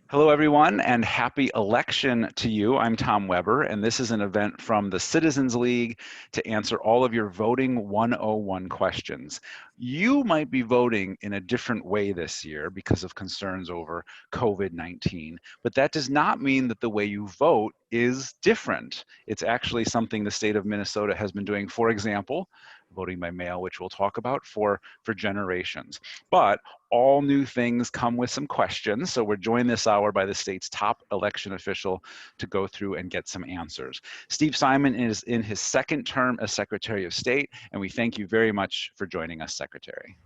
Hello, everyone, and happy election to you. I'm Tom Weber, and this is an event from the Citizens League to answer all of your voting 101 questions. You might be voting in a different way this year because of concerns over COVID-19, but that does not mean that the way you vote is different. It's actually something the state of Minnesota has been doing, for example, voting by mail, which we'll talk about for generations. But all new things come with some questions. So we're joined this hour by the state's top election official to go through and get some answers. Steve Simon is in his second term as Secretary of State, and we thank you very much for joining us, Secretary.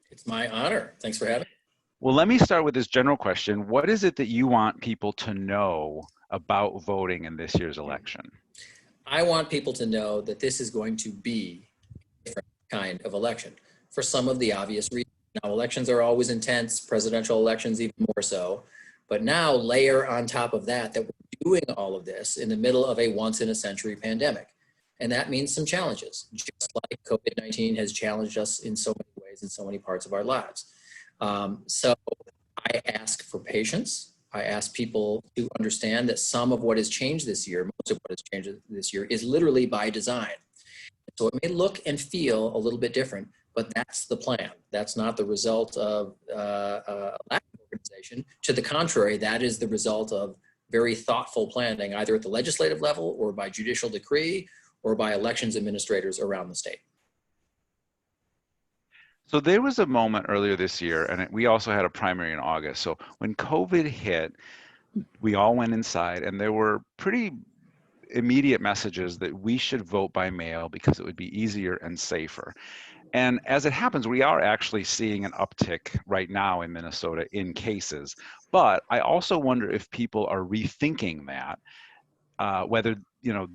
It's my honor. Thanks for having me. Well, let me start with this general question. What is it that you want people to know about voting in this year's election? I want people to know that this is going to be a different kind of election for some of the obvious reasons. Now, elections are always intense, presidential elections even more so. But now layer on top of that we're doing all of this in the middle of a once-in-a-century pandemic. And that means some challenges, just like COVID-19 has challenged us in so many ways in so many parts of our lives. So I ask for patience. I ask people to understand that some of what has changed this year, most of what has changed this year, is literally by design. So it may look and feel a little bit different, but that's the plan. That's not the result of a lack of organization. To the contrary, that is the result of very thoughtful planning, either at the legislative level or by judicial decree or by elections administrators around the state. So there was a moment earlier this year, and we also had a primary in August. So when COVID hit, we all went inside, and there were pretty immediate messages that we should vote by mail because it would be easier and safer. And as it happens, we are actually seeing an uptick right now in Minnesota in cases. But I also wonder if people are rethinking that, whether,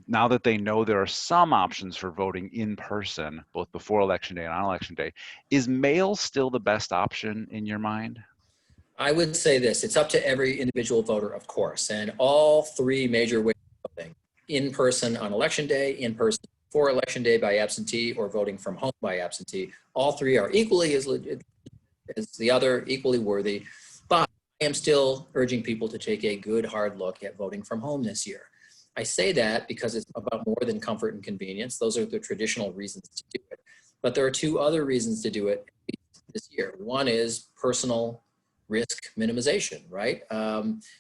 now that they know there are some options for voting in person, both before Election Day and on Election Day, is mail still the best option in your mind? I would say this, it's up to every individual voter, of course, and all three major ways of voting, in person on Election Day, in person for Election Day by absentee, or voting from home by absentee. All three are equally as legit as the other, equally worthy, but I am still urging people to take a good hard look at voting from home this year. I say that because it's about more than comfort and convenience. Those are the traditional reasons to do it. But there are two other reasons to do it this year. One is personal risk minimization, right?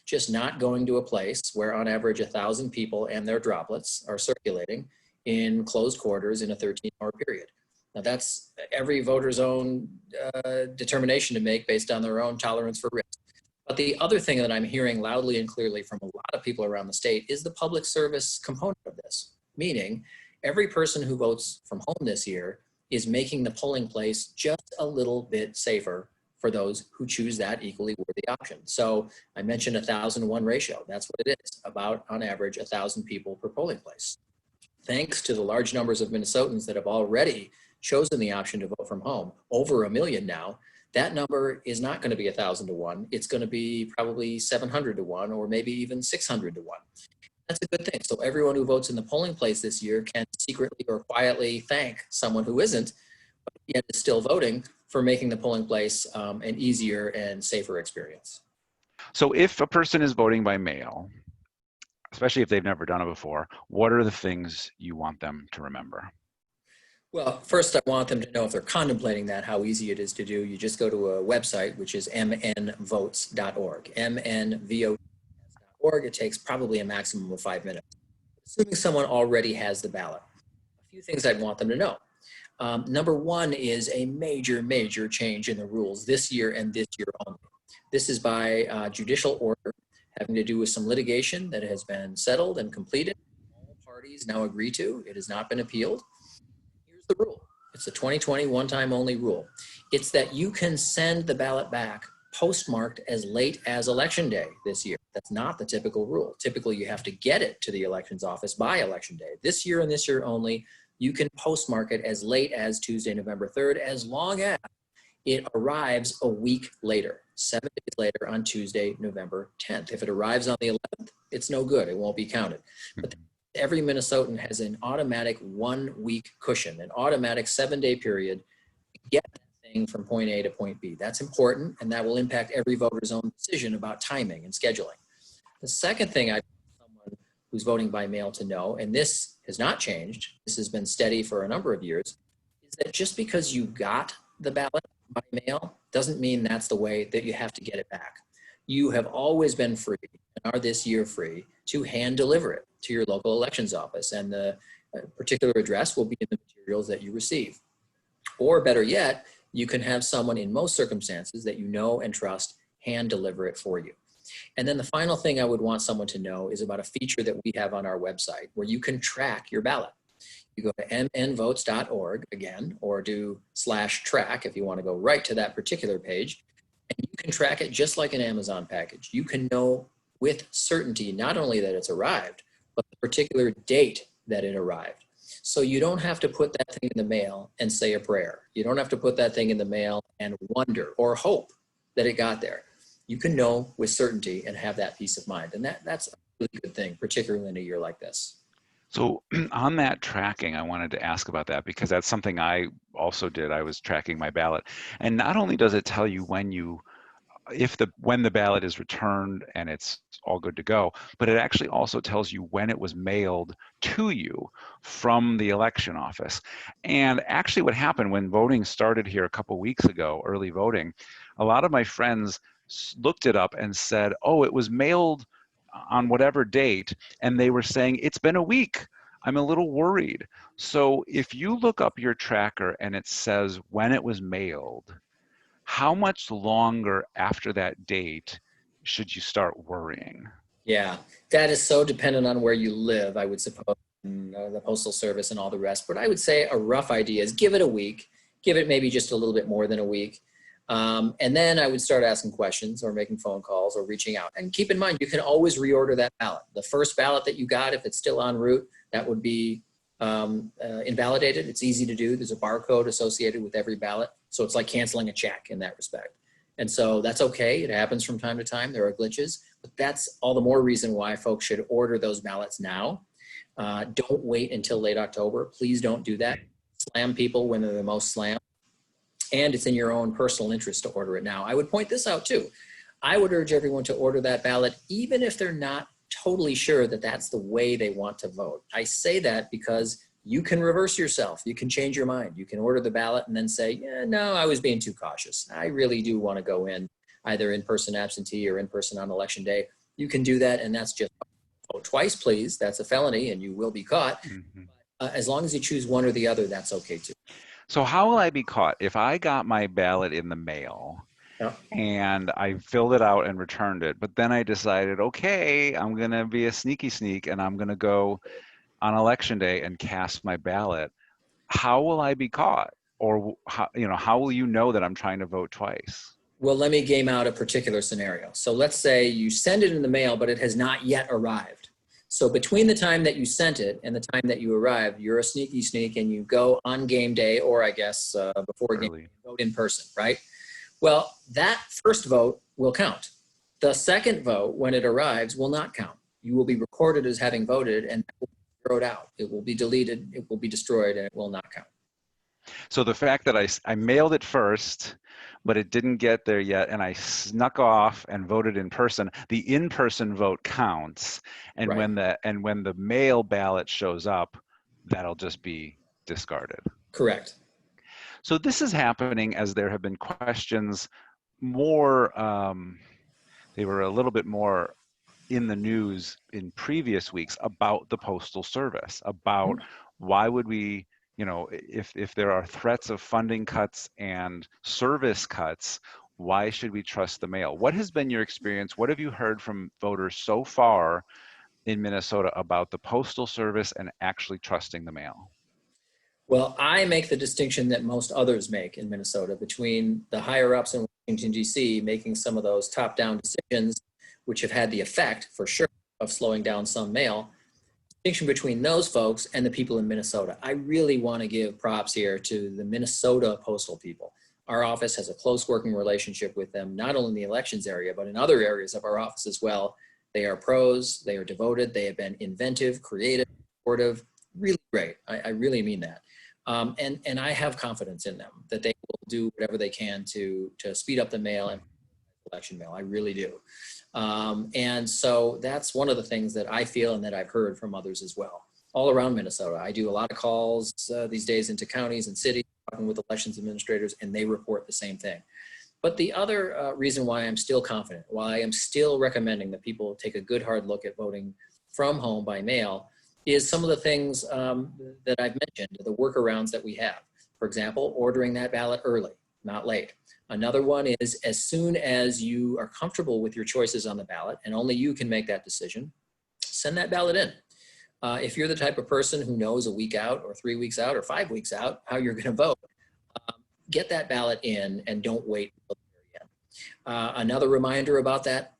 Just not going to a place where on average 1,000 people and their droplets are circulating in closed quarters in a 13-hour period. Now that's every voter's own determination to make based on their own tolerance for risk. But the other thing that I'm hearing loudly and clearly from a lot of people around the state is the public service component of this, meaning every person who votes from home this year is making the polling place just a little bit safer for those who choose that equally worthy option. So I mentioned 1,000-to-1 ratio. That's what it is, about on average 1,000 people per polling place. Thanks to the large numbers of Minnesotans that have already chosen the option to vote from home, over 1 million now, that number is not going to be 1,000-to-1. It's going to be probably 700-to-1 or maybe even 600-to-1. That's a good thing. So everyone who votes in the polling place this year can secretly or quietly thank someone who isn't, but yet is still voting, for making the polling place an easier and safer experience. So if a person is voting by mail, especially if they've never done it before, what are the things you want them to remember? Well, first I want them to know, if they're contemplating that, how easy it is to do. You just go to a website, which is mnvotes.org, mnvotes.org. It takes probably a maximum of 5 minutes, assuming someone already has the ballot. A few things I'd want them to know. Number one is a major, major change in the rules this year and this year only. This is by judicial order, having to do with some litigation that has been settled and completed. All parties now agree to. It has not been appealed. Here's the rule. It's a 2020 one-time only rule. It's that you can send the ballot back postmarked as late as Election Day this year. That's not the typical rule. Typically, you have to get it to the elections office by Election Day. This year and this year only, you can postmark it as late as Tuesday, November 3rd, as long as it arrives a week later, 7 days later on Tuesday, November 10th. If it arrives on the 11th, it's no good. It won't be counted. But every Minnesotan has an automatic 1 week cushion, an automatic 7-day period to get that thing getting from point A to point B. That's important, and that will impact every voter's own decision about timing and scheduling. The second thing I want someone who's voting by mail to know, and this has not changed, this has been steady for a number of years, is that just because you got the ballot by mail doesn't mean that's the way that you have to get it back. You have always been free, and are this year free, to hand deliver it to your local elections office, and the particular address will be in the materials that you receive. Or better yet, you can have someone in most circumstances that you know and trust hand deliver it for you. And then the final thing I would want someone to know is about a feature that we have on our website where you can track your ballot. You go to mnvotes.org again, or do /track if you want to go right to that particular page, and you can track it just like an Amazon package. You can know with certainty not only that it's arrived, but the particular date that it arrived. So you don't have to put that thing in the mail and say a prayer. You don't have to put that thing in the mail and wonder or hope that it got there. You can know with certainty and have that peace of mind. And that's a really good thing, particularly in a year like this. So on that tracking, I wanted to ask about that because that's something I also did. I was tracking my ballot. And not only does it tell you when the ballot is returned and it's all good to go, but it actually also tells you when it was mailed to you from the election office. And actually what happened when voting started here a couple weeks ago, early voting, a lot of my friends looked it up and said, oh, it was mailed on whatever date, and they were saying, it's been a week. I'm a little worried. So if you look up your tracker and it says when it was mailed, how much longer after that date should you start worrying? Yeah, that is so dependent on where you live, I would suppose, and the Postal Service and all the rest. But I would say a rough idea is give it a week, give it maybe just a little bit more than a week. And then I would start asking questions or making phone calls or reaching out. And keep in mind, you can always reorder that ballot. The first ballot that you got, if it's still en route, that would be invalidated. It's easy to do. There's a barcode associated with every ballot. So it's like canceling a check in that respect. And so that's okay. It happens from time to time. There are glitches, but that's all the more reason why folks should order those ballots now. Don't wait until late October. Please don't do that. Slam people when they're the most slammed. And it's in your own personal interest to order it now. I would point this out too. I would urge everyone to order that ballot, even if they're not totally sure that that's the way they want to vote. I say that because you can reverse yourself. You can change your mind. You can order the ballot and then say, yeah, no, I was being too cautious. I really do want to go in either in-person absentee or in-person on election day. You can do that, and that's just vote twice, please. That's a felony, and you will be caught. Mm-hmm. As long as you choose one or the other, that's okay too. So how will I be caught? If I got my ballot in the mail Yeah. and I filled it out and returned it, but then I decided, okay, I'm going to be a sneaky sneak and I'm going to go on election day and cast my ballot. How will I be caught? Or how will you know that I'm trying to vote twice? Well, let me game out a particular scenario. So let's say you send it in the mail, but it has not yet arrived. So between the time that you sent it and the time that you arrived, you're a sneaky sneak and you go on game day, or I guess before game day, vote in person, right? Well, that first vote will count. The second vote, when it arrives, will not count. You will be recorded as having voted and that will be zeroed out. It will be deleted, it will be destroyed, and it will not count. So the fact that I mailed it first, but it didn't get there yet, and I snuck off and voted in person, the in-person vote counts, and Right. when the mail ballot shows up, that'll just be discarded. Correct. So this is happening as there have been questions more, they were a little bit more in the news in previous weeks about the Postal Service, about why would we, if there are threats of funding cuts and service cuts, why should we trust the mail? What has been your experience? What have you heard from voters so far in Minnesota about the Postal Service and actually trusting the mail? Well, I make the distinction that most others make in Minnesota between the higher ups in Washington, D.C. making some of those top-down decisions, which have had the effect, for sure, of slowing down some mail. Distinction between those folks and the people in Minnesota. I really want to give props here to the Minnesota postal people. Our office has a close working relationship with them, not only in the elections area, but in other areas of our office as well. They are pros, they are devoted, they have been inventive, creative, supportive, really great. I really mean that. And I have confidence in them that they will do whatever they can to speed up the mail and election mail. I really do. And so that's one of the things that I feel and that I've heard from others as well. All around Minnesota, I do a lot of calls these days into counties and cities, talking with elections administrators, and they report the same thing. But the other reason why I'm still confident, why I am still recommending that people take a good hard look at voting from home by mail, is some of the things that I've mentioned, the workarounds that we have. For example, ordering that ballot early, not late. Another one is, as soon as you are comfortable with your choices on the ballot, and only you can make that decision, send that ballot in. If you're the type of person who knows a week out or 3 weeks out or 5 weeks out how you're going to vote, get that ballot in and don't wait until the very end. Another reminder about that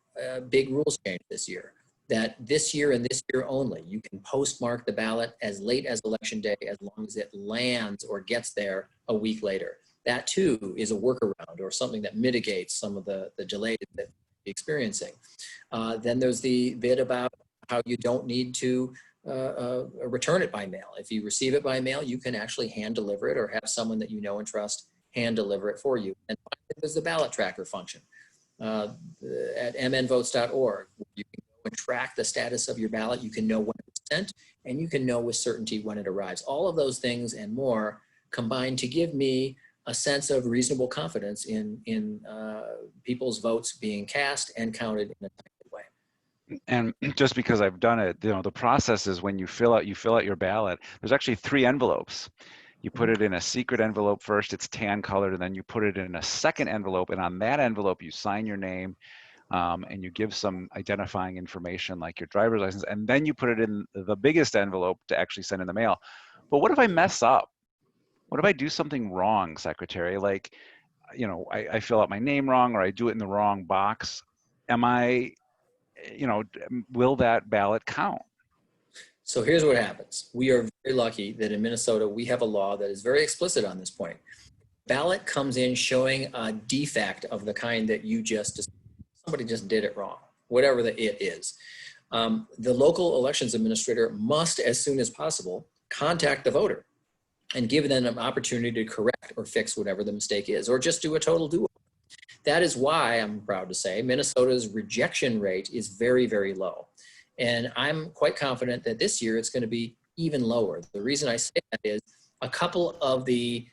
big rules change this year, that this year and this year only, you can postmark the ballot as late as election day as long as it lands or gets there a week later. That too is a workaround or something that mitigates some of the delays that you're experiencing. Then there's the bit about how you don't need to return it by mail. If you receive it by mail, you can actually hand deliver it or have someone that you know and trust hand deliver it for you. And finally, there's the ballot tracker function at mnvotes.org. You can go and track the status of your ballot. You can know when it's sent, and you can know with certainty when it arrives. All of those things and more combine to give me a sense of reasonable confidence in people's votes being cast and counted in a timely way. And just because I've done it, the process is when you fill out your ballot, there's actually 3 envelopes. You put it in a secret envelope first, it's tan colored, and then you put it in a second envelope, and on that envelope you sign your name, and you give some identifying information like your driver's license, and then you put it in the biggest envelope to actually send in the mail. But what if I mess up? What if I do something wrong, Secretary? Like, I fill out my name wrong, or I do it in the wrong box. Will that ballot count? So here's what happens. We are very lucky that in Minnesota, we have a law that is very explicit on this point. Ballot comes in showing a defect of the kind that somebody just did it wrong, whatever the it is. The local elections administrator must, as soon as possible, contact the voter and give them an opportunity to correct or fix whatever the mistake is, or just do a total do-over. That is why, I'm proud to say, Minnesota's rejection rate is very, very low. And I'm quite confident that this year it's going to be even lower. The reason I say that is a couple of the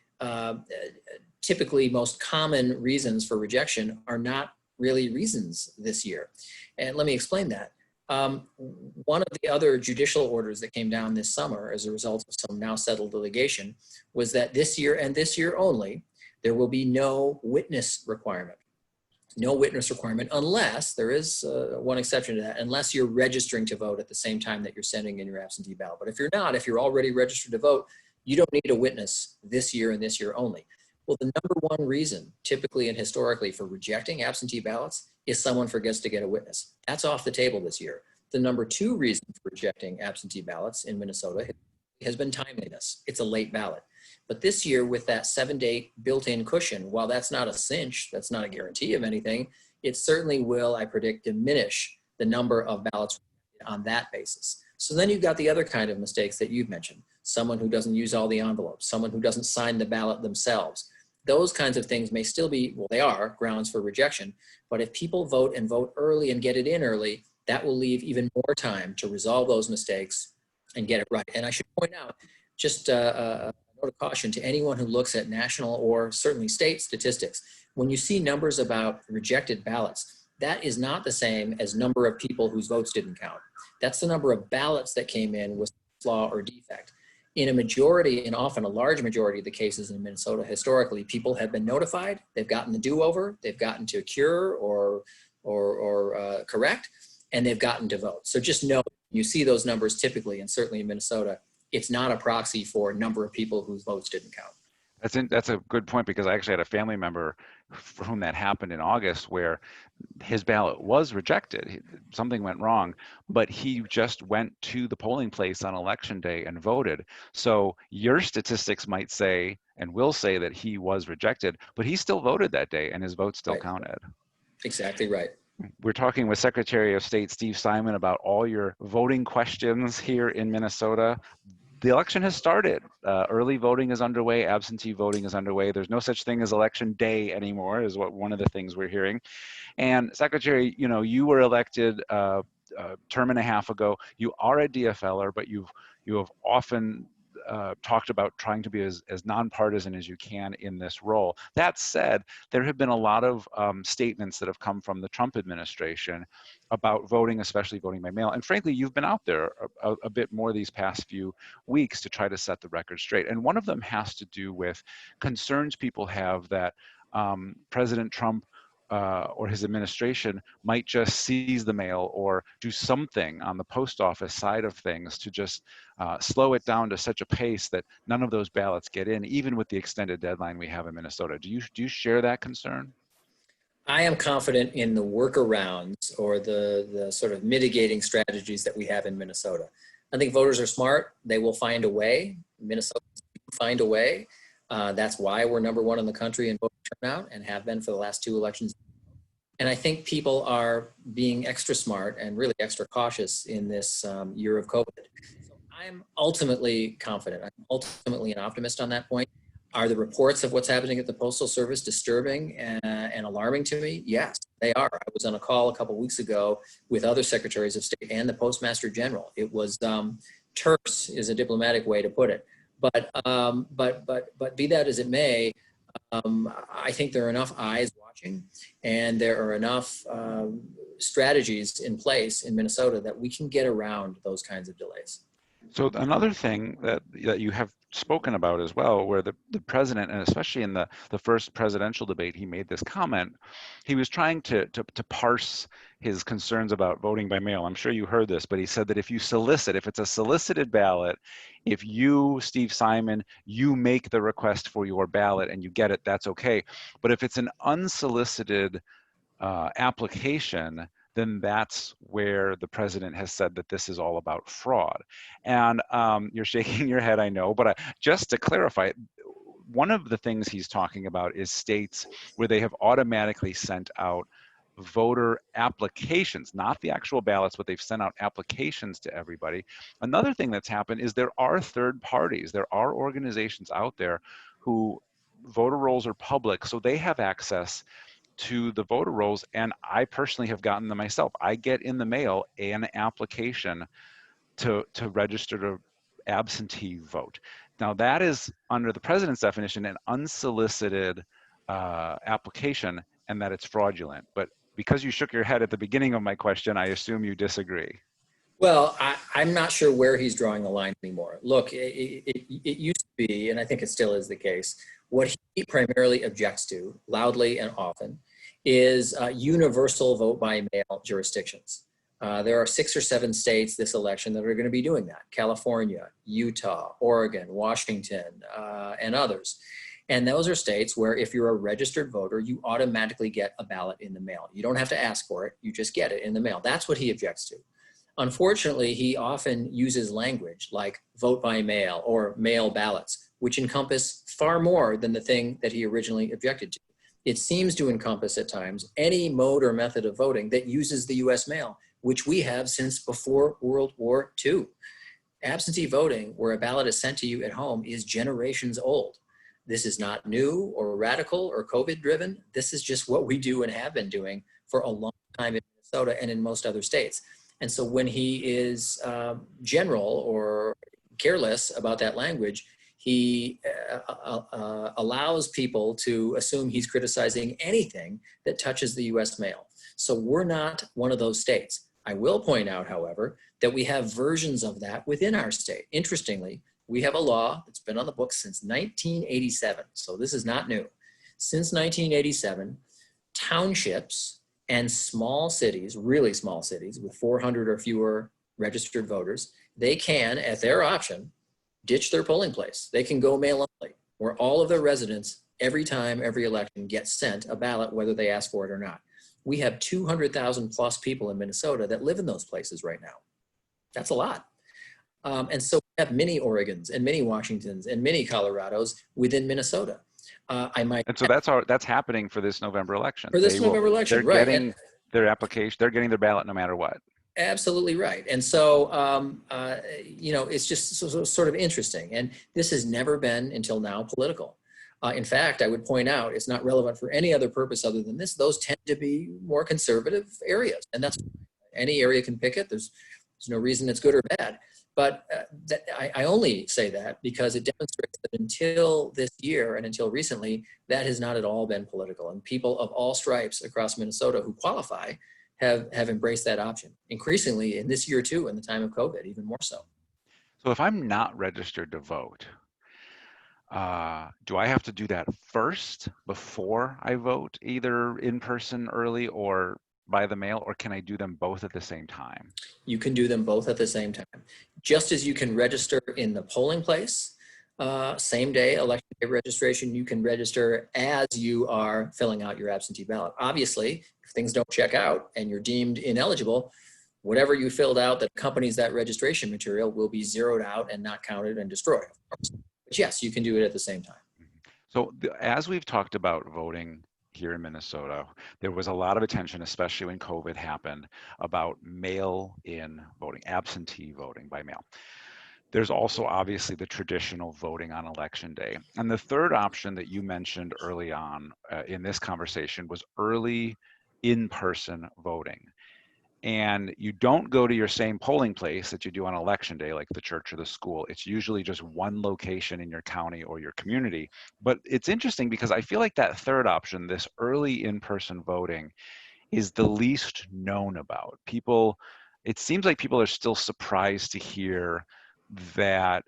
typically most common reasons for rejection are not really reasons this year. And let me explain that. One of the other judicial orders that came down this summer as a result of some now settled litigation was that this year and this year only, there will be no witness requirement. No witness requirement unless, there is one exception to that, unless you're registering to vote at the same time that you're sending in your absentee ballot. But if you're not, if you're already registered to vote, you don't need a witness this year and this year only. Well, the number one reason, typically and historically, for rejecting absentee ballots is someone forgets to get a witness. That's off the table this year. The number 2 reason for rejecting absentee ballots in Minnesota has been timeliness. It's a late ballot. But this year, with that 7-day built-in cushion, while that's not a cinch, that's not a guarantee of anything, it certainly will, I predict, diminish the number of ballots on that basis. So then you've got the other kind of mistakes that you've mentioned. Someone who doesn't use all the envelopes, someone who doesn't sign the ballot themselves. Those kinds of things may still be, well, they are grounds for rejection. But if people vote and vote early and get it in early, that will leave even more time to resolve those mistakes and get it right. And I should point out, just a note of caution to anyone who looks at national or certainly state statistics. When you see numbers about rejected ballots, that is not the same as number of people whose votes didn't count. That's the number of ballots that came in with flaw or defect. In a majority, and often a large majority of the cases in Minnesota, historically, people have been notified, they've gotten the do-over, they've gotten to cure or correct, and they've gotten to vote. So just know, you see those numbers typically, and certainly in Minnesota, it's not a proxy for number of people whose votes didn't count. That's a good point, because I actually had a family member for whom that happened in August, where his ballot was rejected. Something went wrong, but he just went to the polling place on election day and voted. So your statistics might say and will say that he was rejected, but he still voted that day and his vote still counted. Exactly right. We're talking with Secretary of State Steve Simon about all your voting questions here in Minnesota. the election has started. Early voting is underway. Absentee voting is underway. There's no such thing as election day anymore, is what one of the things we're hearing. And Secretary, you were elected a term and a half ago. You are a DFLer, but you have often talked about trying to be as nonpartisan as you can in this role. That said, there have been a lot of statements that have come from the Trump administration about voting, especially voting by mail. And frankly, you've been out there a bit more these past few weeks to try to set the record straight. And one of them has to do with concerns people have that President Trump or his administration might just seize the mail or do something on the post office side of things to just slow it down to such a pace that none of those ballots get in, even with the extended deadline we have in Minnesota. Do you share that concern? I am confident in the workarounds or the sort of mitigating strategies that we have in Minnesota. I think voters are smart. They will find a way. Minnesotans find a way. That's why we're #1 in the country in voter turnout and have been for the last 2 elections. And I think people are being extra smart and really extra cautious in this year of COVID. So I'm ultimately confident. I'm ultimately an optimist on that point. Are the reports of what's happening at the Postal Service disturbing and alarming to me? Yes, they are. I was on a call a couple of weeks ago with other secretaries of state and the Postmaster General. It was terse, is a diplomatic way to put it. But be that as it may, I think there are enough eyes watching, and there are enough strategies in place in Minnesota that we can get around those kinds of delays. So another thing that you have spoken about as well, where the president, and especially in the first presidential debate, he made this comment. He was trying to parse his concerns about voting by mail. I'm sure you heard this, but he said that if it's a solicited ballot, if you, Steve Simon, you make the request for your ballot and you get it, that's okay. But if it's an unsolicited application, then that's where the president has said that this is all about fraud. And you're shaking your head, I know, but just to clarify, one of the things he's talking about is states where they have automatically sent out voter applications, not the actual ballots, but they've sent out applications to everybody. Another thing that's happened is there are third parties, there are organizations out there who voter rolls are public, so they have access to the voter rolls, and I personally have gotten them myself. I get in the mail an application to register to absentee vote. Now that is, under the president's definition, an unsolicited application, and that it's fraudulent. But because you shook your head at the beginning of my question, I assume you disagree. Well, I'm not sure where he's drawing the line anymore. Look, it used to be, and I think it still is the case, what he primarily objects to, loudly and often, is universal vote by mail jurisdictions. There are 6 or 7 states this election that are going to be doing that: California, Utah, Oregon, Washington, and others. And those are states where if you're a registered voter, you automatically get a ballot in the mail. You don't have to ask for it, you just get it in the mail. That's what he objects to. Unfortunately, he often uses language like vote by mail or mail ballots, which encompass far more than the thing that he originally objected to. It seems to encompass at times any mode or method of voting that uses the US mail, which we have since before World War II. Absentee voting, where a ballot is sent to you at home, is generations old. This is not new or radical or COVID driven. This is just what we do and have been doing for a long time in Minnesota and in most other states. And so when he is general or careless about that language, he allows people to assume he's criticizing anything that touches the US mail. So we're not one of those states. I will point out, however, that we have versions of that within our state. Interestingly, we have a law that's been on the books since 1987. So this is not new. Since 1987, townships and small cities, really small cities with 400 or fewer registered voters, they can, at their option, ditch their polling place. They can go mail only, where all of their residents, every time, every election, get sent a ballot, whether they ask for it or not. We have 200,000 plus people in Minnesota that live in those places right now. That's a lot. And so we have many Oregons and many Washingtons and many Colorados within Minnesota. And so that's happening for this November election. For this November election, they're right. getting their application, they're getting their ballot no matter what. Absolutely right. And so, it's just sort of interesting. And this has never been until now political. In fact, I would point out it's not relevant for any other purpose other than this. Those tend to be more conservative areas. And that's any area can pick it. There's no reason it's good or bad. But I only say that because it demonstrates that until this year and until recently, that has not at all been political. And people of all stripes across Minnesota who qualify have embraced that option. Increasingly in this year too, in the time of COVID, even more so. So if I'm not registered to vote, do I have to do that first before I vote, either in person early or by the mail, or can I do them both at the same time? You can do them both at the same time. Just as you can register in the polling place, same day election day registration, you can register as you are filling out your absentee ballot. Obviously, if things don't check out and you're deemed ineligible, whatever you filled out that accompanies that registration material will be zeroed out and not counted and destroyed, of course. But yes, you can do it at the same time. So as we've talked about voting here in Minnesota, there was a lot of attention, especially when COVID happened, about mail-in voting, absentee voting by mail. There's also obviously the traditional voting on election day. And the third option that you mentioned early on in this conversation was early in-person voting. And you don't go to your same polling place that you do on election day, like the church or the school. It's usually just one location in your county or your community. But it's interesting because I feel like that third option, this early in-person voting, is the least known about. People, it seems like people are still surprised to hear that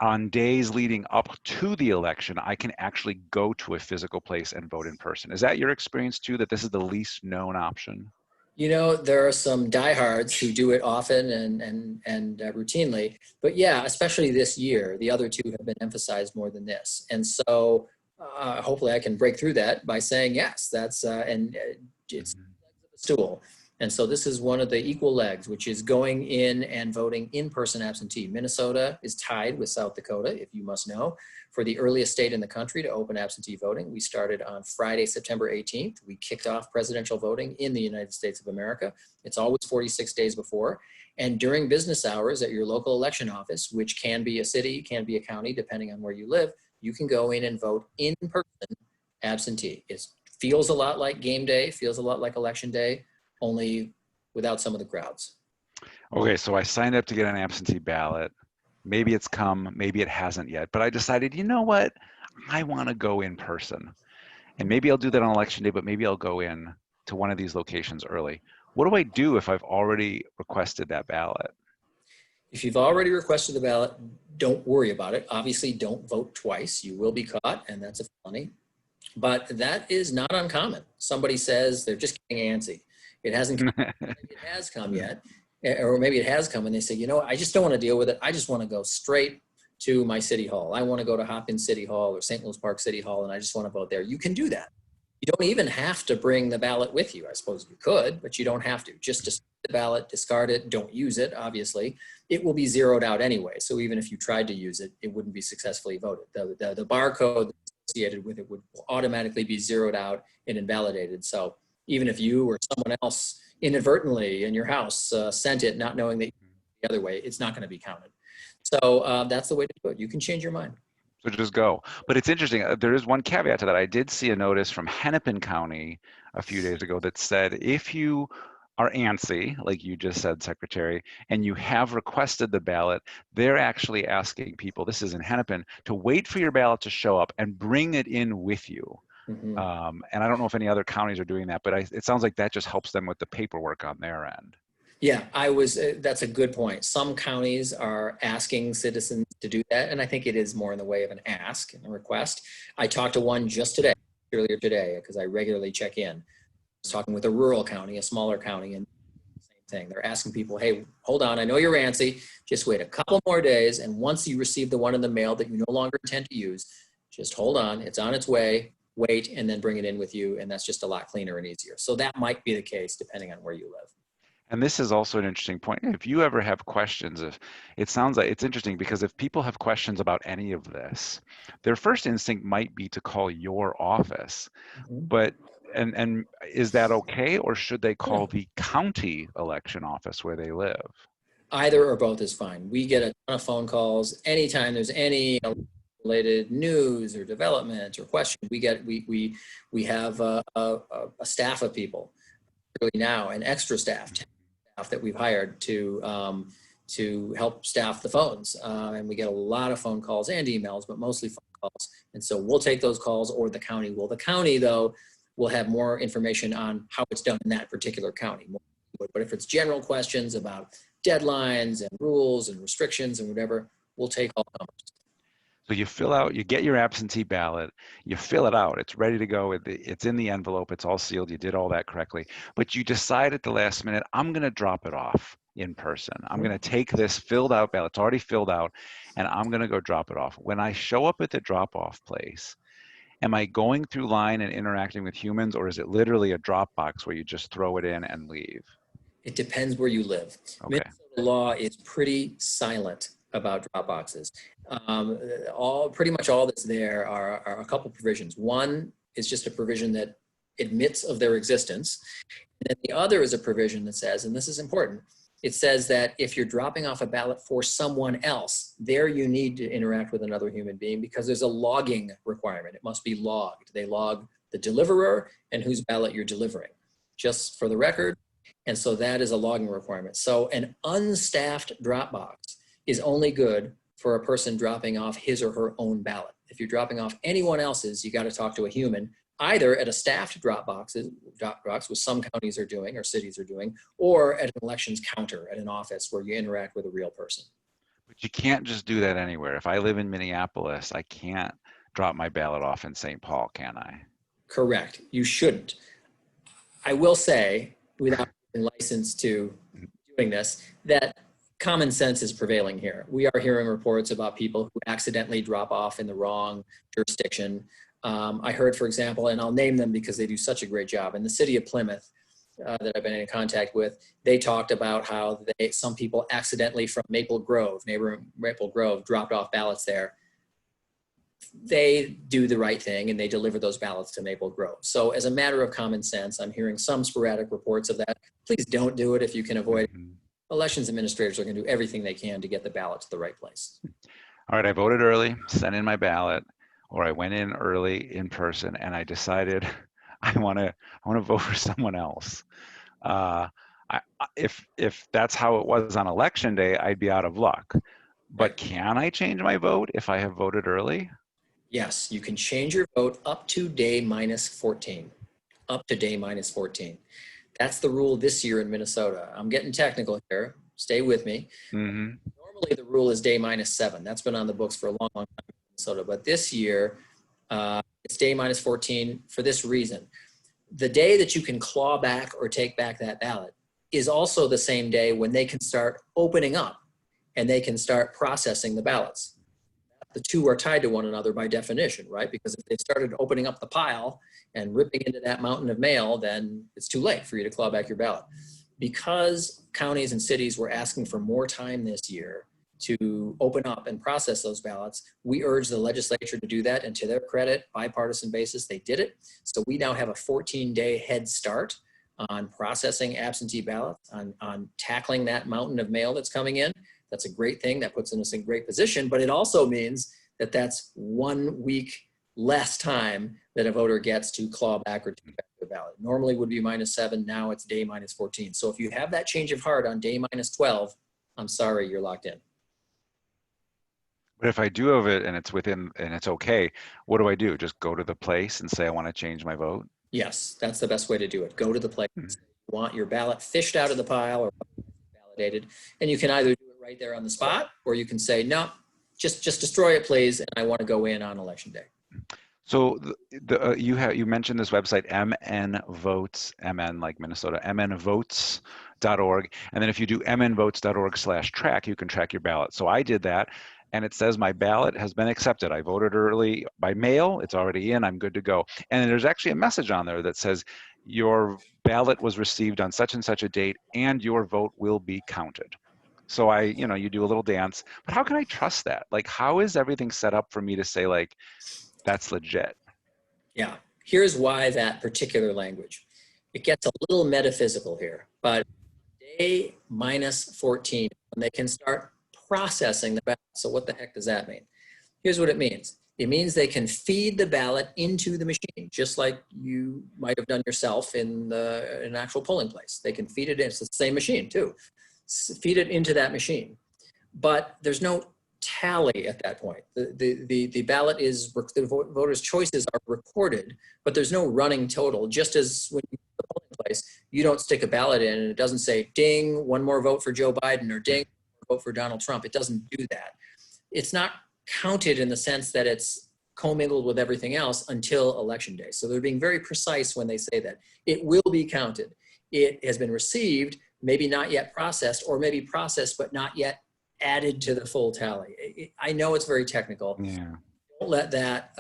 on days leading up to the election, I can actually go to a physical place and vote in person. Is that your experience too, that this is the least known option? You know, there are some diehards who do it often and routinely, but yeah, especially this year, the other two have been emphasized more than this. And so hopefully I can break through that by saying, yes, that's, it's a stool. And so this is one of the equal legs, which is going in and voting in-person absentee. Minnesota is tied with South Dakota, if you must know, for the earliest state in the country to open absentee voting. We started on Friday, September 18th. We kicked off presidential voting in the United States of America. It's always 46 days before. And during business hours at your local election office, which can be a city, can be a county, depending on where you live, you can go in and vote in person absentee. It feels a lot like game day, feels a lot like election day, only without some of the crowds. Okay, so I signed up to get an absentee ballot. Maybe it's come, maybe it hasn't yet, but I decided, you know what? I want to go in person. And maybe I'll do that on election day, but maybe I'll go in to one of these locations early. What do I do if I've already requested that ballot? If you've already requested the ballot, don't worry about it. Obviously, don't vote twice. You will be caught, and that's a felony. But that is not uncommon. Somebody says they're just getting antsy. It hasn't come, maybe it has come yet, or maybe it has come and they say, you know, I just don't want to deal with it. I just want to go straight to my city hall. I want to go to Hopkins City Hall or St. Louis Park City Hall, and I just want to vote there. You can do that. You don't even have to bring the ballot with you. I suppose you could, but you don't have to. Just discard the ballot, discard it, don't use it, obviously. It will be zeroed out anyway. So even if you tried to use it, it wouldn't be successfully voted. The barcode associated with it would automatically be zeroed out and invalidated. So even if you or someone else inadvertently in your house sent it, not knowing that the other way, it's not going to be counted. So that's the way to do it. You can change your mind. So just go. But it's interesting. There is one caveat to that. I did see a notice from Hennepin County a few days ago that said if you are antsy, like you just said, Secretary, and you have requested the ballot, they're actually asking people, this is in Hennepin, to wait for your ballot to show up and bring it in with you. Mm-hmm. And I don't know if any other counties are doing that, but it sounds like that just helps them with the paperwork on their end. Yeah, that's a good point. Some counties are asking citizens to do that, and I think it is more in the way of an ask and a request. I talked to one just earlier today, because I regularly check in. I was talking with a rural county, a smaller county, and same thing. They're asking people, hey, hold on, I know you're antsy, just wait a couple more days, and once you receive the one in the mail that you no longer intend to use, just hold on, it's on its way, wait, and then bring it in with you, and that's just a lot cleaner and easier. So that might be the case depending on where you live. And this is also an interesting point. If you ever have questions, it sounds like it's interesting because if people have questions about any of this, their first instinct might be to call your office. Mm-hmm. But And is that okay, or should they call the county election office where they live? Either or both is fine. We get a ton of phone calls anytime there's any related news or development or question. We have a staff of people really now, an extra staff that we've hired to help staff the phones, and we get a lot of phone calls and emails, but mostly phone calls. And so we'll take those calls, or the county will. The county, though, will have more information on how it's done in that particular county. But if it's general questions about deadlines and rules and restrictions and whatever, we'll take all comers. So you fill out, you get your absentee ballot, you fill it out, it's ready to go, it's in the envelope, it's all sealed, you did all that correctly, but you decide at the last minute, I'm going to drop it off in person. I'm going to take this filled out ballot, it's already filled out, and I'm going to go drop it off. When I show up at the drop-off place, am I going through line and interacting with humans, or is it literally a drop box where you just throw it in and leave? It depends where you live. Okay. Minnesota law is pretty silent about drop boxes. Pretty much all that's there are a couple provisions. One is just a provision that admits of their existence. And then the other is a provision that says, and this is important, it says that if you're dropping off a ballot for someone else, there you need to interact with another human being because there's a logging requirement. It must be logged. They log the deliverer and whose ballot you're delivering, just for the record. And so that is a logging requirement. So an unstaffed drop box is only good for a person dropping off his or her own ballot. If you're dropping off anyone else's, you got to talk to a human, either at a staffed drop box, which some counties are doing or cities are doing, or at an elections counter at an office where you interact with a real person. But you can't just do that anywhere. If I live in Minneapolis, I can't drop my ballot off in St. Paul, can I? Correct. You shouldn't. I will say, without being licensed to doing this, that common sense is prevailing here. We are hearing reports about people who accidentally drop off in the wrong jurisdiction. I heard, for example, and I'll name them because they do such a great job, in the city of Plymouth that I've been in contact with, they talked about how some people accidentally from Maple Grove, neighboring Maple Grove, dropped off ballots there. They do the right thing and they deliver those ballots to Maple Grove. So as a matter of common sense, I'm hearing some sporadic reports of that. Please don't do it if you can avoid it. Elections administrators are going to do everything they can to get the ballot to the right place. All right, I voted early, sent in my ballot, or I went in early in person and I decided I want to vote for someone else. If that's how it was on election day, I'd be out of luck. But Right. Can I change my vote if I have voted early? Yes, you can change your vote up to day minus 14. Up to day minus 14. That's the rule this year in Minnesota. I'm getting technical here. Stay with me. Mm-hmm. Normally the rule is day minus 7. That's been on the books for a long, long time in Minnesota. But this year, it's day minus 14 for this reason. The day that you can claw back or take back that ballot is also the same day when they can start opening up and they can start processing the ballots. The two are tied to one another by definition, right? Because if they started opening up the pile and ripping into that mountain of mail, then it's too late for you to claw back your ballot. Because counties and cities were asking for more time this year to open up and process those ballots, we urge the legislature to do that. And to their credit, bipartisan basis, they did it. So we now have a 14-day head start on processing absentee ballots, on tackling that mountain of mail that's coming in. That's a great thing. That puts us in a great position, but it also means that that's 1 week less time that a voter gets to claw back or take back the ballot. Normally would be minus 7. Now it's day minus 14. So if you have that change of heart on day minus 12, I'm sorry, you're locked in. But if I do have it and it's within and it's okay, what do I do? Just go to the place and say I want to change my vote? Yes, that's the best way to do it. Go to the place. Mm-hmm. You want your ballot fished out of the pile or validated, and you can either do it right there on the spot, or you can say, no, just destroy it, please, and I want to go in on election day. So you mentioned this website, MN Votes, MN like Minnesota, mnvotes.org. And then if you do mnvotes.org/track, you can track your ballot. So I did that, and it says my ballot has been accepted. I voted early by mail. It's already in. I'm good to go. And there's actually a message on there that says your ballot was received on such and such a date, and your vote will be counted. So you do a little dance. But how can I trust that? Like, how is everything set up for me to say, like, that's legit? Yeah, Here's why that particular language. It gets a little metaphysical here, but day minus 14, when they can start processing the ballot. So what the heck does that mean? Here's what it means. It means they can feed the ballot into the machine, just like you might have done yourself in an actual polling place. They can feed it in. It's the same machine too. Feed it into that machine. But there's no tally at that point. The ballot is, the voters' choices are recorded, but there's no running total. Just as when you go to the polling place, you don't stick a ballot in and it doesn't say, ding, one more vote for Joe Biden, or ding, vote for Donald Trump. It doesn't do that. It's not counted in the sense that it's commingled with everything else until election day. So they're being very precise when they say that. It will be counted. It has been received, maybe not yet processed, or maybe processed but not yet added to the full tally. I know it's very technical. Yeah. Don't let that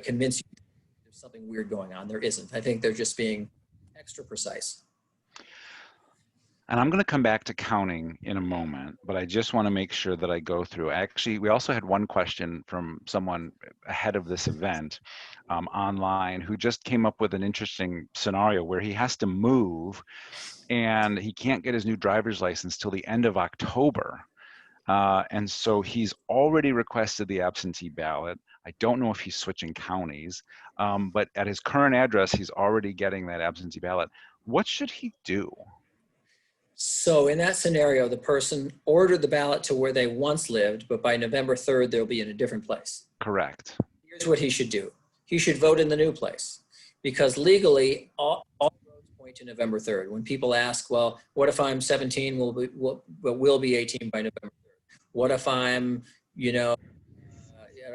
convince you there's something weird going on. There isn't. I think they're just being extra precise. And I'm going to come back to counting in a moment, but I just want to make sure that I go through. Actually, we also had one question from someone ahead of this event online who just came up with an interesting scenario where he has to move and he can't get his new driver's license till the end of October. And so he's already requested the absentee ballot. I don't know if he's switching counties, but at his current address, he's already getting that absentee ballot. What should he do? So in that scenario, the person ordered the ballot to where they once lived, but by November 3rd, they'll be in a different place. Correct. Here's what he should do. He should vote in the new place, because legally, all roads point to November 3rd. When people ask, well, what if I'm 17, will be 18 by November 3rd? What if I'm, a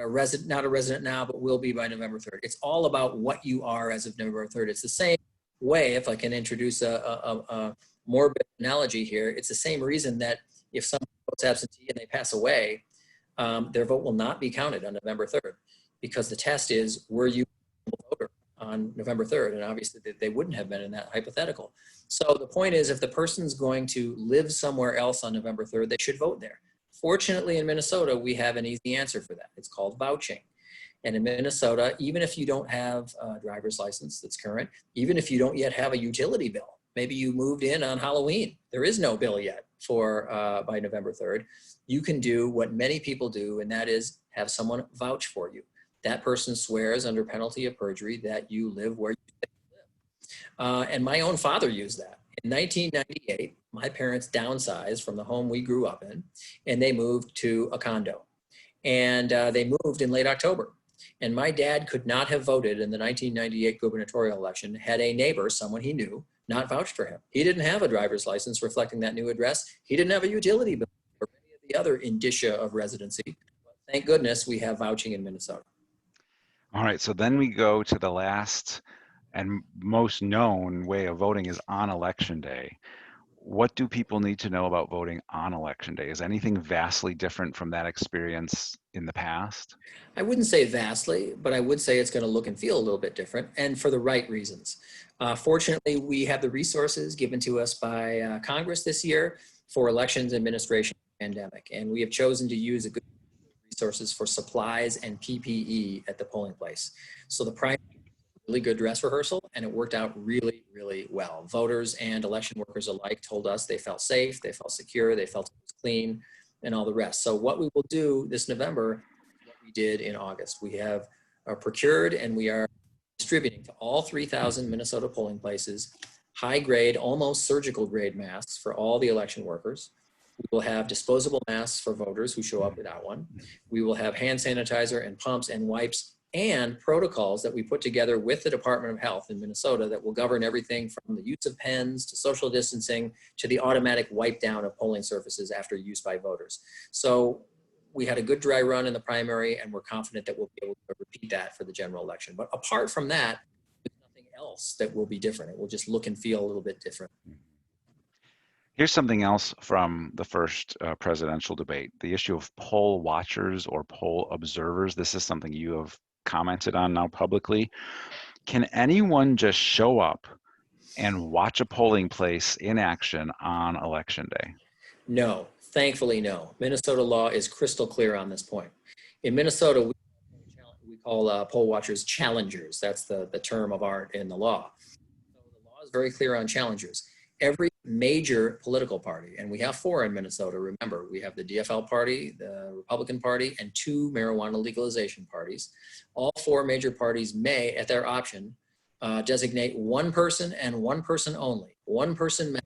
resident, not a resident now, but will be by November 3rd? It's all about what you are as of November 3rd. It's the same way, if I can introduce a morbid analogy here, it's the same reason that if someone votes absentee and they pass away, their vote will not be counted on November 3rd, because the test is, were you a voter on November 3rd? And obviously they wouldn't have been in that hypothetical. So the point is, if the person's going to live somewhere else on November 3rd, they should vote there. Fortunately, in Minnesota, we have an easy answer for that. It's called vouching. And in Minnesota, even if you don't have a driver's license that's current, even if you don't yet have a utility bill, maybe you moved in on Halloween, there is no bill yet for by November 3rd, you can do what many people do, and that is have someone vouch for you. That person swears under penalty of perjury that you live where you live. And my own father used that. In 1998, my parents downsized from the home we grew up in, and they moved to a condo. And they moved in late October. And my dad could not have voted in the 1998 gubernatorial election had a neighbor, someone he knew, not vouched for him. He didn't have a driver's license reflecting that new address. He didn't have a utility bill or any of the other indicia of residency. But thank goodness we have vouching in Minnesota. All right, so then we go to the last and most known way of voting is on election day. What do people need to know about voting on election day? Is anything vastly different from that experience in the past? I wouldn't say vastly, but I would say it's going to look and feel a little bit different, and for the right reasons. Fortunately, we have the resources given to us by Congress this year for elections administration pandemic, and we have chosen to use a good resources for supplies and PPE at the polling place. So the primary really good dress rehearsal, and it worked out really, really well. Voters and election workers alike told us they felt safe, they felt secure, they felt it was clean, and all the rest. So what we will do this November is what we did in August. We have procured and we are distributing to all 3,000 Minnesota polling places high grade, almost surgical grade masks for all the election workers. We will have disposable masks for voters who show up without one. We will have hand sanitizer and pumps and wipes and protocols that we put together with the Department of Health in Minnesota that will govern everything from the use of pens to social distancing to the automatic wipe down of polling surfaces after use by voters. So we had a good dry run in the primary, and we're confident that we'll be able to repeat that for the general election. But apart from that, there's nothing else that will be different. It will just look and feel a little bit different. Here's something else from the first presidential debate, the issue of poll watchers or poll observers. This is something you have commented on now publicly. Can anyone just show up and watch a polling place in action on election day? No, thankfully no. Minnesota law is crystal clear on this point. In Minnesota, we call poll watchers challengers. That's the term of art in the law. So the law is very clear on challengers. Every major political party, and we have 4 in Minnesota, remember, we have the DFL party, the Republican Party, and 2 marijuana legalization parties. All 4 major parties may, at their option, designate one person and one person only, one person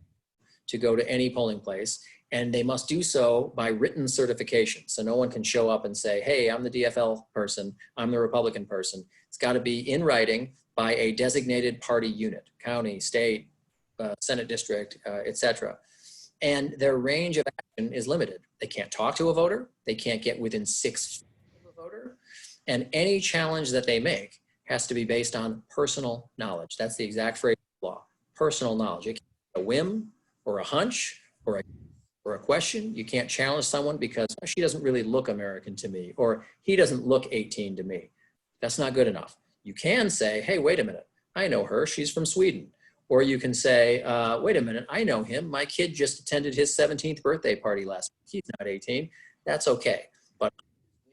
to go to any polling place. And they must do so by written certification. So no one can show up and say, hey, I'm the DFL person, I'm the Republican person. It's got to be in writing by a designated party unit, county, state, Senate district, etc. And their range of action is limited. They can't talk to a voter. They can't get within 6 feet of a voter. And any challenge that they make has to be based on personal knowledge. That's the exact phrase of the law, personal knowledge. It can't be a whim or a hunch or a question. You can't challenge someone because she doesn't really look American to me, or he doesn't look 18 to me. That's not good enough. You can say, hey, wait a minute, I know her, she's from Sweden. Or you can say, wait a minute, I know him. My kid just attended his 17th birthday party last week. He's not 18. That's okay. But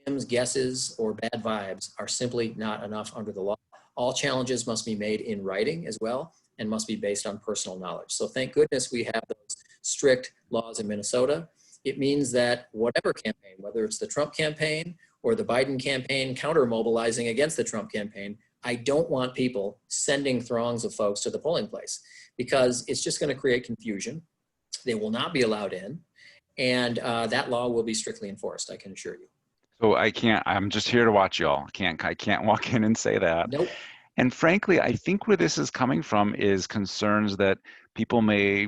whims, guesses, or bad vibes are simply not enough under the law. All challenges must be made in writing as well and must be based on personal knowledge. So thank goodness we have those strict laws in Minnesota. It means that whatever campaign, whether it's the Trump campaign or the Biden campaign counter-mobilizing against the Trump campaign, I don't want people sending throngs of folks to the polling place because it's just going to create confusion. They will not be allowed in, and that law will be strictly enforced, I can assure you. So I'm just here to watch y'all. I can't walk in and say that. Nope. And frankly, I think where this is coming from is concerns that people may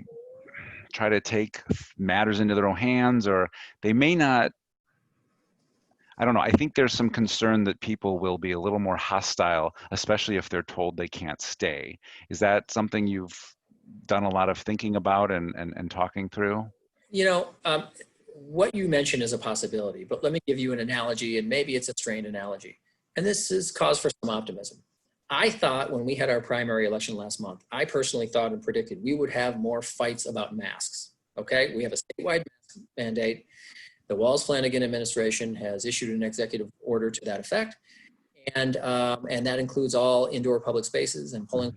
try to take matters into their own hands, or they may not. I don't know. I think there's some concern that people will be a little more hostile, especially if they're told they can't stay. Is that something you've done a lot of thinking about and talking through? You know, what you mentioned is a possibility, but let me give you an analogy, and maybe it's a strained analogy. And this is cause for some optimism. I thought when we had our primary election last month, I personally thought and predicted we would have more fights about masks. Okay, we have a statewide mask mandate. The Walz-Flanagan administration has issued an executive order to that effect, and that includes all indoor public spaces and polling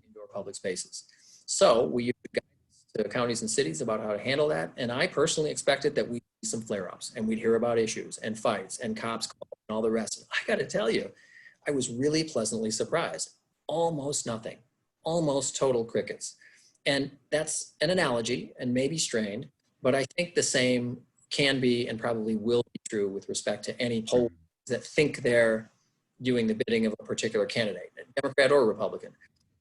indoor public spaces. So we issued guidance to counties and cities about how to handle that, and I personally expected that we'd see some flare-ups, and we'd hear about issues and fights and cops calls and all the rest. And I got to tell you, I was really pleasantly surprised. Almost nothing, almost total crickets. And that's an analogy and maybe strained, but I think the same can be and probably will be true with respect to any poll that think they're doing the bidding of a particular candidate, Democrat or Republican.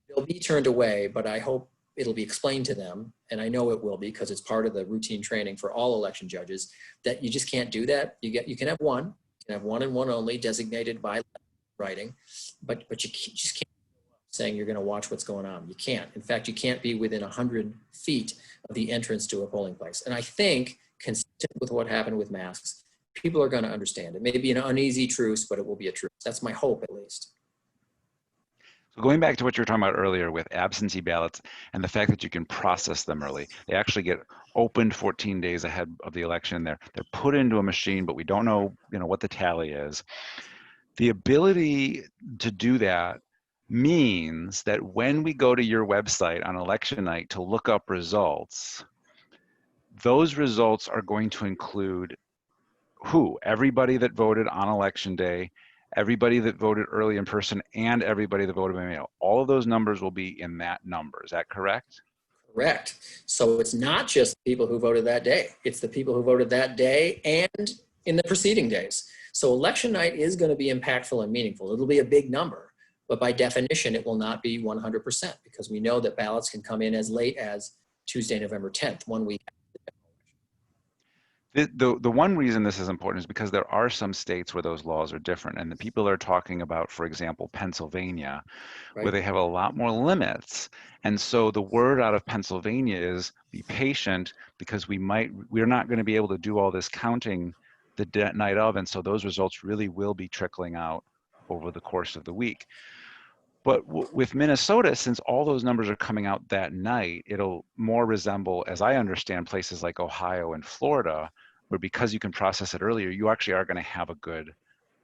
They'll be turned away, but I hope it'll be explained to them, and I know it will be because it's part of the routine training for all election judges, that you just can't do that. You can have one and one only designated by writing, but you just can't saying you're going to watch what's going on. You can't. In fact, you can't be within 100 feet of the entrance to a polling place. And I think, consistent with what happened with masks, people are going to understand. It may be an uneasy truce, but it will be a truce. That's my hope, at least. So going back to what you were talking about earlier with absentee ballots and the fact that you can process them early, they actually get opened 14 days ahead of the election. They're put into a machine, but we don't know, what the tally is. The ability to do that means that when we go to your website on election night to look up results, those results are going to include everybody that voted on election day, everybody that voted early in person, and everybody that voted by mail. All of those numbers will be in that number. Is that correct? Correct. So it's not just the people who voted that day. It's the people who voted that day and in the preceding days. So election night is going to be impactful and meaningful. It'll be a big number, but by definition, it will not be 100% because we know that ballots can come in as late as Tuesday, November 10th, 1 week. The one reason this is important is because there are some states where those laws are different. And the people are talking about, for example, Pennsylvania, Right. where they have a lot more limits. And so the word out of Pennsylvania is be patient because we're not going to be able to do all this counting the night of. And so those results really will be trickling out over the course of the week. But with Minnesota, since all those numbers are coming out that night, it'll more resemble, as I understand, places like Ohio and Florida, where because you can process it earlier, you actually are going to have a good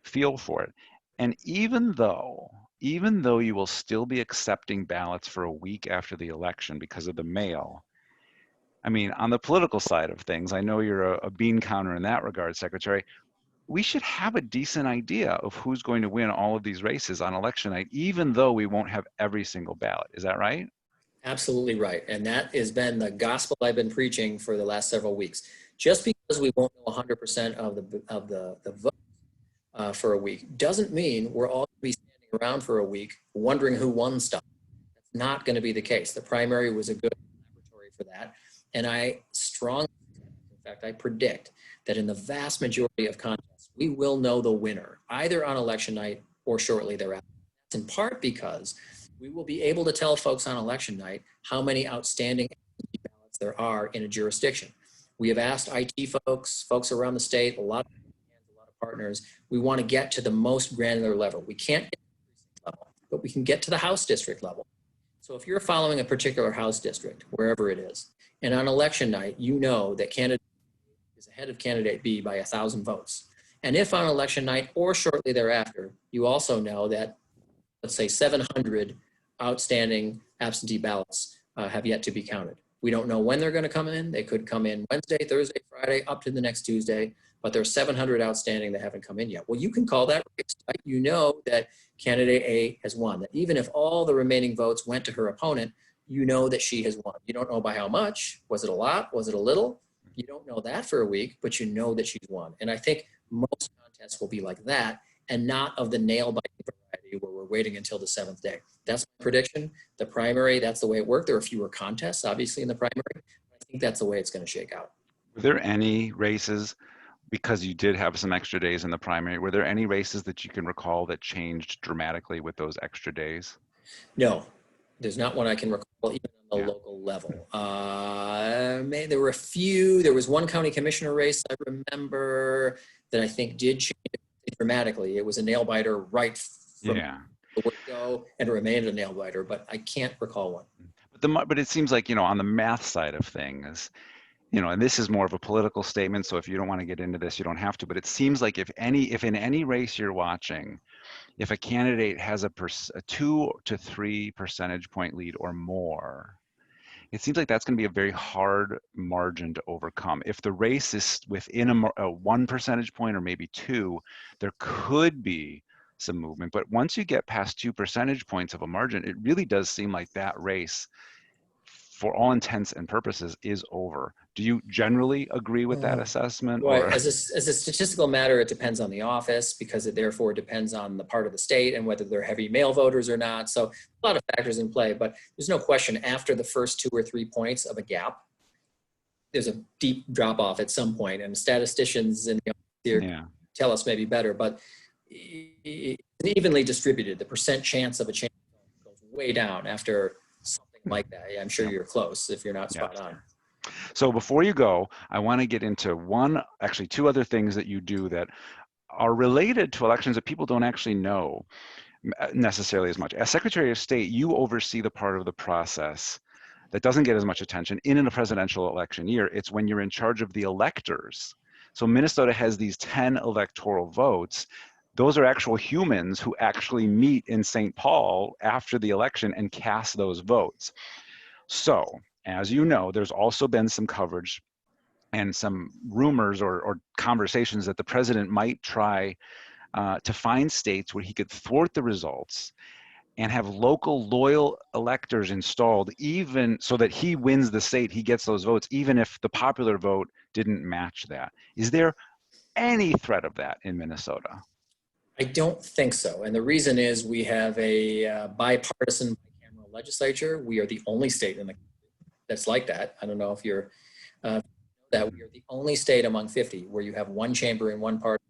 feel for it. And even though you will still be accepting ballots for a week after the election because of the mail, I mean, on the political side of things, I know you're a bean counter in that regard, Secretary. We should have a decent idea of who's going to win all of these races on election night, even though we won't have every single ballot. Is that right? Absolutely right. And that has been the gospel I've been preaching for the last several weeks. Just because we won't know 100% of the vote for a week doesn't mean we're all going to be standing around for a week wondering who won stuff. That's not going to be the case. The primary was a good laboratory for that. And I strongly, in fact, I predict that in the vast majority of contests, we will know the winner, either on election night or shortly thereafter. That's in part because we will be able to tell folks on election night how many outstanding ballots there are in a jurisdiction. We have asked IT folks around the state, a lot of partners, we want to get to the most granular level. We can't get to the precinct level, but we can get to the House district level. So if you're following a particular House district, wherever it is, and on election night, you know that candidate A is ahead of candidate B by 1,000 votes. And if on election night or shortly thereafter, you also know that, let's say, 700 outstanding absentee ballots have yet to be counted. We don't know when they're going to come in. They could come in Wednesday, Thursday, Friday, up to the next Tuesday, but there's 700 outstanding that haven't come in yet. Well, you can call that race, right? You know that candidate A has won, that even if all the remaining votes went to her opponent, you know that she has won. You don't know by how much. Was it a lot? Was it a little? You don't know that for a week, but you know that she's won. And I think most contests will be like that and not of the nail-biting variety where we're waiting until the 7th day. That's my prediction. The primary, that's the way it worked. There are fewer contests, obviously, in the primary. I think that's the way it's going to shake out. Were there any races, because you did have some extra days in the primary, were there any races that you can recall that changed dramatically with those extra days? No, there's not one I can recall, even on the Yeah. local level. There were a few. There was one county commissioner race I remember that I think did change dramatically. It was a nail biter right from Yeah. the word go, and it remained a nail biter, but I can't recall one. But it seems like, on the math side of things, and this is more of a political statement, so if you don't want to get into this, you don't have to, but it seems like if in any race you're watching, if a candidate has a 2 to 3 percentage point lead or more, it seems like that's going to be a very hard margin to overcome. If the race is within a 1 percentage point or maybe 2, there could be some movement. But once you get past 2 percentage points of a margin, it really does seem like that race, for all intents and purposes, is over. Do you generally agree with that assessment? Right. Or As a statistical matter, it depends on the office because it therefore depends on the part of the state and whether they're heavy male voters or not. So a lot of factors in play, but there's no question after the first 2 or 3 points of a gap, there's a deep drop off at some point, and statisticians in the office here tell us maybe better, but it's evenly distributed. The percent chance of a change goes way down after something like that. I'm sure you're close if you're not spot on. So before you go, I want to get into actually two other things that you do that are related to elections that people don't actually know necessarily as much. As Secretary of State, you oversee the part of the process that doesn't get as much attention in a presidential election year. It's when you're in charge of the electors. So Minnesota has these 10 electoral votes. Those are actual humans who actually meet in St. Paul after the election and cast those votes. So, as you know, there's also been some coverage and some rumors or conversations that the president might try to find states where he could thwart the results and have local loyal electors installed, even so that he wins the state, he gets those votes, even if the popular vote didn't match that. Is there any threat of that in Minnesota? I don't think so. And the reason is we have a bipartisan bicameral legislature. We are the only state in the country that's like that. I don't know if you're that we are the only state among 50 where you have one chamber in one party.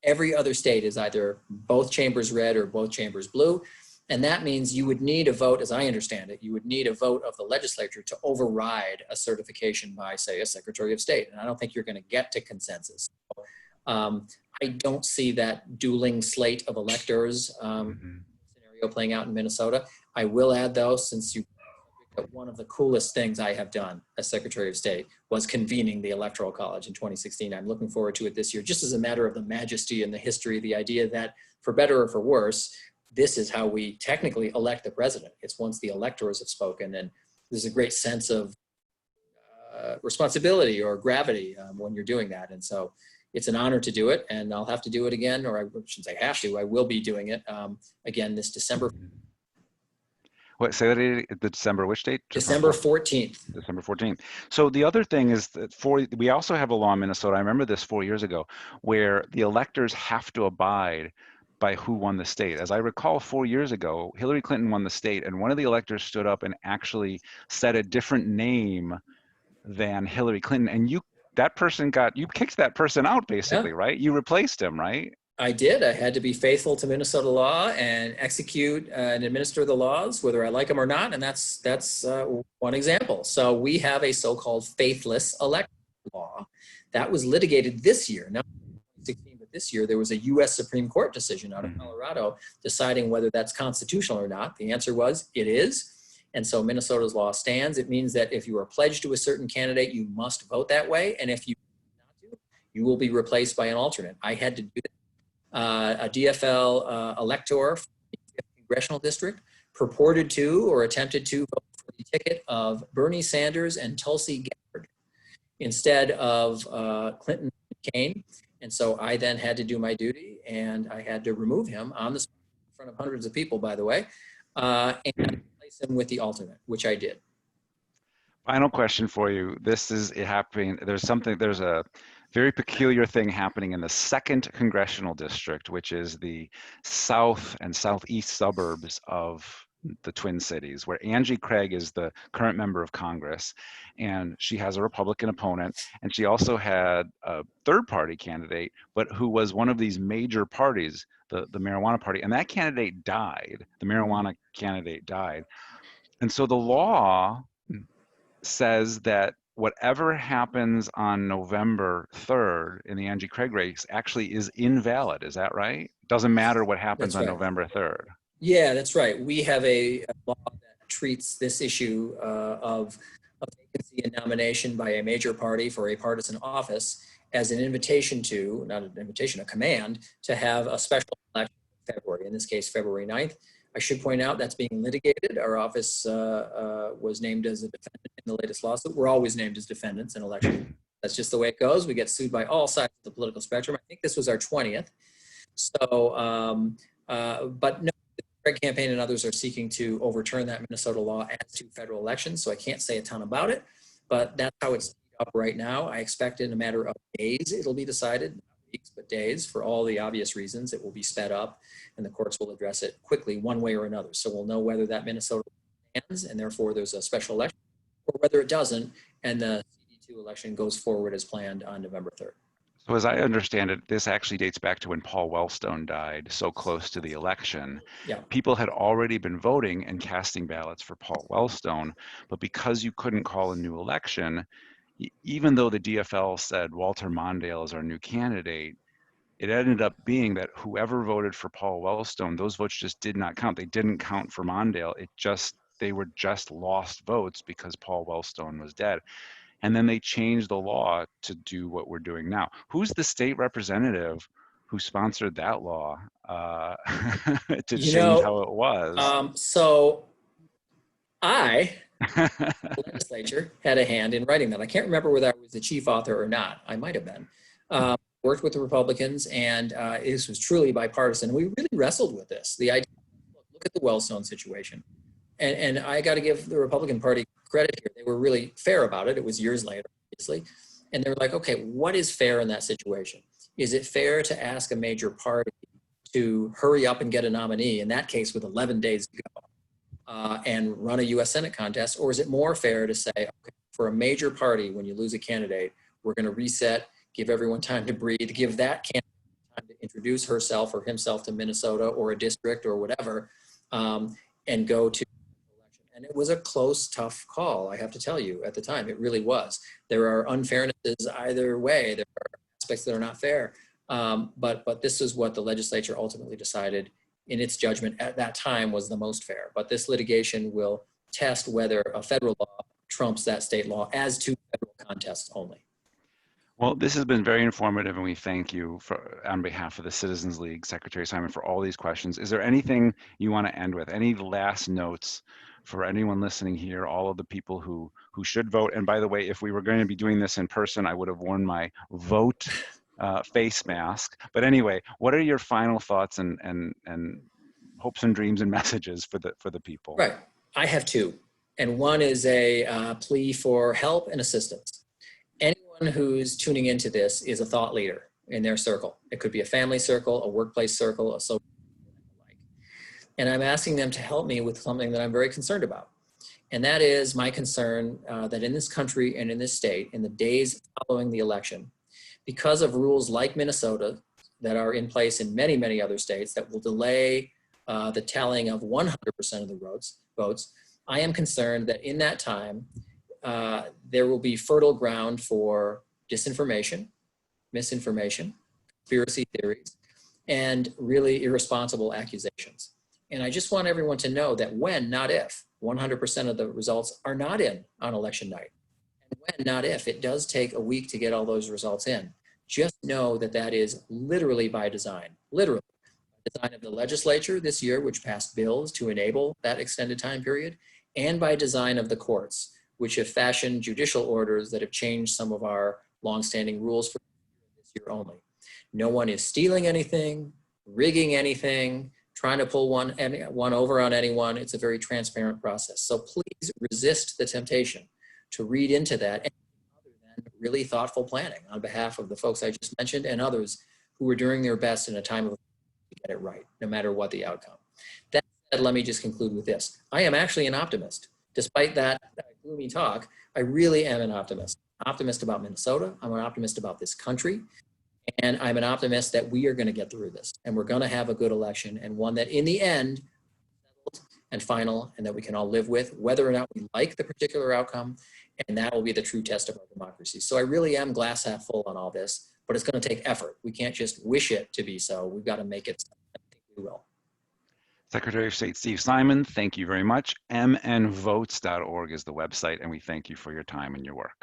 Every other state is either both chambers red or both chambers blue. And that means you would need a vote, as I understand it, you would need a vote of the legislature to override a certification by, say, a Secretary of State. And I don't think you're going to get to consensus. I don't see that dueling slate of electors scenario playing out in Minnesota. I will add, though, since you that one of the coolest things I have done as Secretary of State was convening the Electoral College in 2016. I'm looking forward to it this year, just as a matter of the majesty and the history, the idea that for better or for worse, this is how we technically elect the president. It's once the electors have spoken, and there's a great sense of responsibility or gravity when you're doing that. And so it's an honor to do it, and I'll have to do it again, or I shouldn't say have to, I will be doing it again this December. What, say that again, the December, which date? December 14th. December 14th. So the other thing is that we also have a law in Minnesota, I remember this 4 years ago, where the electors have to abide by who won the state. As I recall, 4 years ago, Hillary Clinton won the state, and one of the electors stood up and actually said a different name than Hillary Clinton, and you kicked that person out basically, Yeah. right? You replaced him, right? I did. I had to be faithful to Minnesota law and execute and administer the laws, whether I like them or not. And that's one example. So we have a so-called faithless election law that was litigated this year, not 2016, but this year. There was a U.S. Supreme Court decision out of Colorado deciding whether that's constitutional or not. The answer was it is. And so Minnesota's law stands. It means that if you are pledged to a certain candidate, you must vote that way. And if you do not do, you will be replaced by an alternate. I had to do that. A DFL elector from the congressional district purported to or attempted to vote for the ticket of Bernie Sanders and Tulsi Gabbard instead of Clinton and Kane. And so I then had to do my duty, and I had to remove him on the spot in front of hundreds of people, by the way, and replace him with the alternate, which I did. Final question for you. This is happening. There's a very peculiar thing happening in the 2nd congressional district, which is the south and southeast suburbs of the Twin Cities, where Angie Craig is the current member of Congress, and she has a Republican opponent, and she also had a third-party candidate, but who was one of these major parties, the marijuana party, and that candidate died. The marijuana candidate died. And so the law says that whatever happens on November 3rd in the Angie Craig race actually is invalid. Is that right? Doesn't matter what happens on November 3rd. Yeah, that's right. We have a law that treats this issue of vacancy and nomination by a major party for a partisan office as an invitation to, not an invitation, a command to have a special election in February, in this case, February 9th. I should point out that's being litigated. Our office was named as a defendant in the latest lawsuit. We're always named as defendants in elections. That's just the way it goes. We get sued by all sides of the political spectrum. I think this was our 20th. So, but no, the Craig campaign and others are seeking to overturn that Minnesota law as to federal elections. So I can't say a ton about it, but that's how it's up right now. I expect in a matter of days it'll be decided. Weeks, but days, for all the obvious reasons. It will be sped up, and the courts will address it quickly one way or another. So we'll know whether that Minnesota stands, and therefore there's a special election, or whether it doesn't, and the CD2 election goes forward as planned on November 3rd. So as I understand it, this actually dates back to when Paul Wellstone died, so close to the election. Yeah. People had already been voting and casting ballots for Paul Wellstone, but because you couldn't call a new election, even though the DFL said Walter Mondale is our new candidate, it ended up being that whoever voted for Paul Wellstone, those votes just did not count. They didn't count for Mondale. They were just lost votes because Paul Wellstone was dead. And then they changed the law to do what we're doing now. Who's the state representative who sponsored that law to change how it was? So the legislature had a hand in writing that. I can't remember whether I was the chief author or not. I might have been. Worked with the Republicans, and this was truly bipartisan. We really wrestled with this. The idea, look at the Wellstone situation. And I got to give the Republican Party credit here. They were really fair about it. It was years later, obviously. And they were like, okay, what is fair in that situation? Is it fair to ask a major party to hurry up and get a nominee, in that case with 11 days to go, and run a U.S. Senate contest? Or is it more fair to say, okay, for a major party, when you lose a candidate, we're going to reset, give everyone time to breathe, give that candidate time to introduce herself or himself to Minnesota or a district or whatever, and go to election. And it was a close, tough call, I have to tell you, at the time. It really was. There are unfairnesses either way. There are aspects that are not fair. But this is what the legislature ultimately decided in its judgment at that time was the most fair. But this litigation will test whether a federal law trumps that state law as to federal contests only. Well, this has been very informative, and we thank you on behalf of the Citizens League, Secretary Simon, for all these questions. Is there anything you want to end with? Any last notes for anyone listening here, all of the people who should vote? And by the way, if we were going to be doing this in person, I would have worn my vote face mask. But anyway, what are your final thoughts and hopes and dreams and messages for the people? Right. I have two. And one is a plea for help and assistance. Anyone who's tuning into this is a thought leader in their circle. It could be a family circle, a workplace circle, a social like. And I'm asking them to help me with something that I'm very concerned about. And that is my concern that in this country and in this state, in the days following the election, because of rules like Minnesota that are in place in many, many other states that will delay the tallying of 100% of the votes, I am concerned that in that time, there will be fertile ground for disinformation, misinformation, conspiracy theories, and really irresponsible accusations. And I just want everyone to know that when, not if, 100% of the results are not in on election night. And when, not if, it does take a week to get all those results in. Just know that that is literally by design, literally by design of the legislature this year, which passed bills to enable that extended time period, and by design of the courts, which have fashioned judicial orders that have changed some of our longstanding rules for this year only. No one is stealing anything, rigging anything, trying to pull one over on anyone. It's a very transparent process. So please resist the temptation to read into that other than really thoughtful planning on behalf of the folks I just mentioned and others who are doing their best in a time of to get it right, no matter what the outcome. That said, let me just conclude with this. I am actually an optimist. Despite that gloomy talk, I really am an optimist. Optimist about Minnesota. I'm an optimist about this country. And I'm an optimist that we are going to get through this and we're going to have a good election and one that in the end settled and final and that we can all live with, whether or not we like the particular outcome. And that will be the true test of our democracy. So I really am glass half full on all this, but it's going to take effort. We can't just wish it to be so. We've got to make it so. I think we will. Secretary of State Steve Simon, thank you very much. mnvotes.org is the website, and we thank you for your time and your work.